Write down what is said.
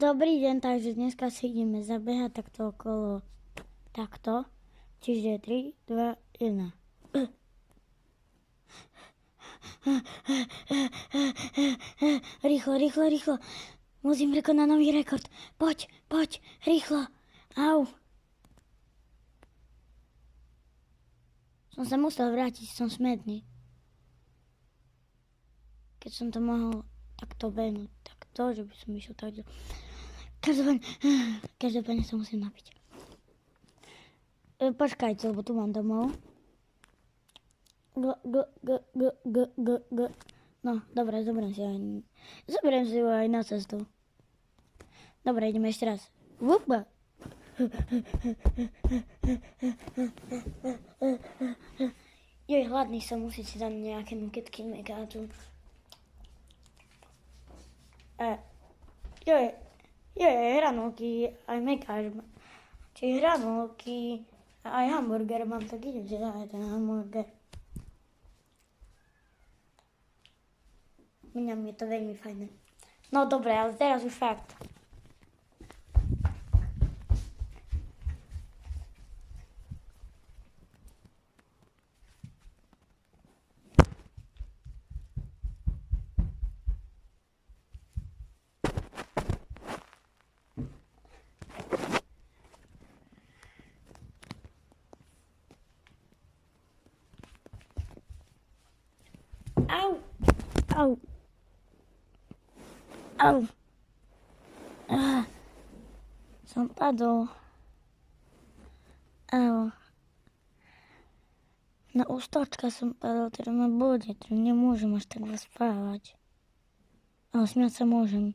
Dobrý deň, takže dneska si ideme zabehať takto okolo, takto, čiže 3, 2, 1. Rýchlo, rýchlo, rýchlo, musím prekonať nový rekord, poď, rýchlo, au. Som sa musel vrátiť, som smedný. Keď som to mohol takto behnúť, takto, že by som išiel takto. Každopádne sa musím napiť. Počkajte, lebo tu mám domov. No, dobre, zoberiem si ho aj na cestu. Dobre, ideme ešte raz. Vupa. Joj, hladný som, musím si dať nejaké nuketky megáču. Hranolky aj mekáč. Čiže hranolky aj hamburger mám, tak idem si dať ten hamburger. Mňam je to veľmi fajné. No dobre, ale teraz už fakt. Au. Som padol. Au. Na ústočka som padol, teda ma bode, teda nemôžem až tak zaspávať. Ale smiať sa môžem.